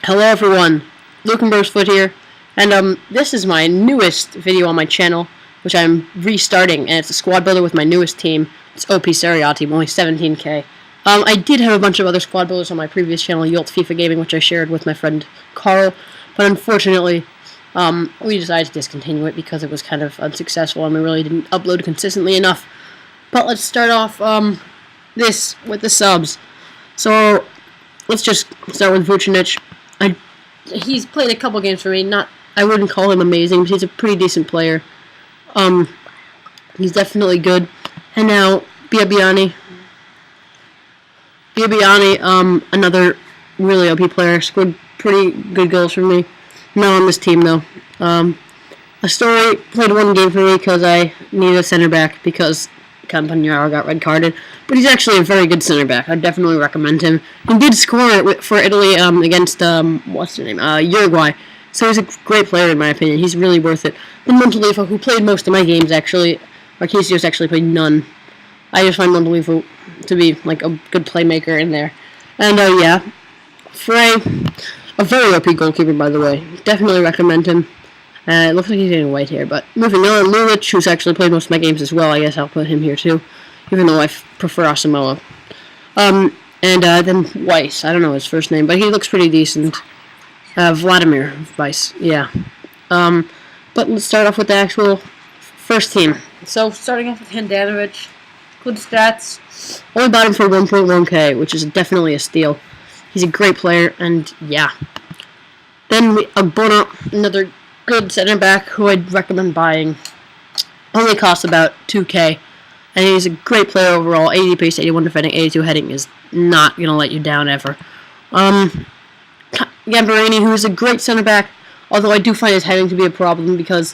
Hello everyone, Foot here, and this is my newest video on my channel, which I'm restarting, and it's a squad builder with my newest team. It's OP Serie team, only 17k. I did have a bunch of other squad builders on my previous channel, Yoltfifagaming, which I shared with my friend Carl, but unfortunately, we decided to discontinue it because it was kind of unsuccessful and we really didn't upload consistently enough. But let's start off this with the subs. So let's just start with Vucinic. He's played a couple games for me. I wouldn't call him amazing, but he's a pretty decent player. He's definitely good. And now Biabiani, another really OP player, scored pretty good goals for me. Not on this team though. Story played one game for me because I needed a center back because Campagnaro got red carded, but he's actually a very good center back. I definitely recommend him. He did score for Italy against what's their name, Uruguay. So he's a great player in my opinion. He's really worth it. Then Montolivo, who played most of my games actually. Marquisios actually played none. I just find Montolivo to be like a good playmaker in there. And yeah, Frey, a very OP goalkeeper by the way. Definitely recommend him. It looks like he's getting white here, but moving on, Lulic, who's actually played most of my games as well, I guess I'll put him here too, even though I prefer Asamoah. And then Weiss, I don't know his first name, but he looks pretty decent. Vladimir Weiss, yeah. But let's start off with the actual first team. So, starting off with Handanovic, good stats, only bought him for 1.1k, which is definitely a steal. He's a great player, and yeah. Then Agbona, another good center back who I'd recommend buying. Only costs about 2k, and he's a great player overall. 80 pace, 81 defending, 82 heading is not gonna let you down ever. Gambarini, who is a great center back, although I do find his heading to be a problem because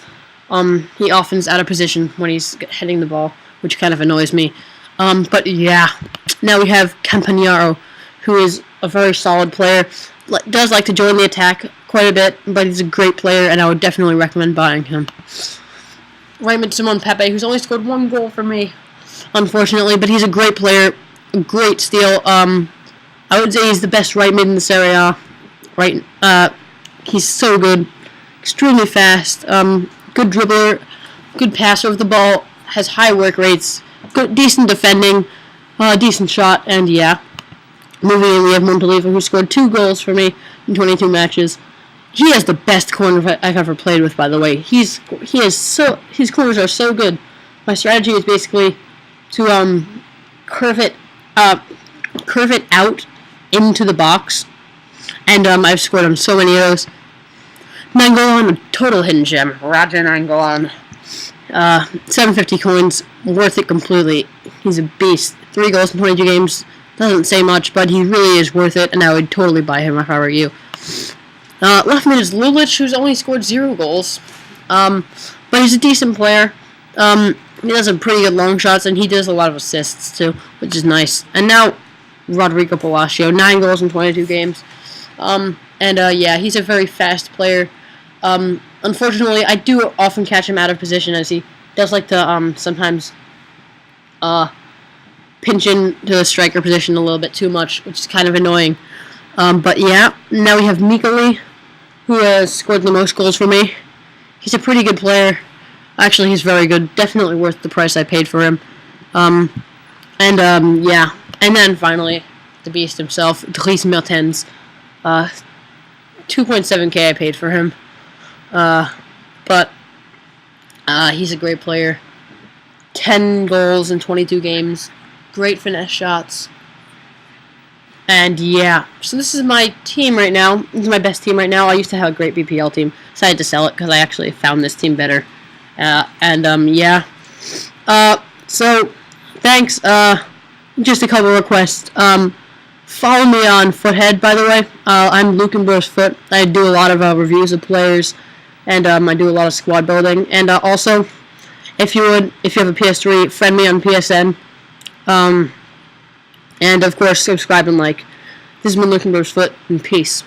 he often is out of position when he's heading the ball, which kind of annoys me. But yeah, now we have Campagnaro, who is a very solid player. Does like to join the attack quite a bit, but he's a great player, and I would definitely recommend buying him. Right mid Simon Pepe, who's only scored one goal for me, unfortunately, but he's a great player, a great steal. I would say he's the best right mid in the Serie. Right, he's so good, extremely fast, good dribbler, good passer of the ball, has high work rates, good, decent defending, decent shot, and yeah. Moving in, we have Montolivo, who scored 2 goals for me in 22 matches. He has the best corner I've ever played with, by the way. His corners are so good. My strategy is basically to curve it out into the box, and I've scored on so many of those. Nangolan, a total hidden gem. Raja Nangolan, 750 coins, worth it completely. He's a beast. 3 goals in 22 games. Doesn't say much, but he really is worth it, and I would totally buy him if I were you. Left mid is Lulic, who's only scored 0 goals. But he's a decent player. He does some pretty good long shots, and he does a lot of assists, too, which is nice. And now, Rodrigo Palacio, 9 goals in 22 games. Yeah, he's a very fast player. Unfortunately, I do often catch him out of position, as he does like to, sometimes, pinch into the striker position a little bit too much, which is kind of annoying. But yeah, now we have Mikoli, who has scored the most goals for me. He's a pretty good player. Actually, he's very good. Definitely worth the price I paid for him. Yeah. And then finally, the beast himself, Dries Mertens. 2.7k I paid for him. But he's a great player. 10 goals in 22 games. Great finesse shots. And yeah, so this is my team right now. This is my best team right now. I used to have a great BPL team. Decided to sell it because I actually found this team better. Yeah. So, thanks. Just a couple requests. Follow me on Foothead, by the way. I'm Foot. I do a lot of reviews of players, and I do a lot of squad building. And also, if you have a PS3, friend me on PSN. And of course, subscribe and like. This has been Foot, and peace.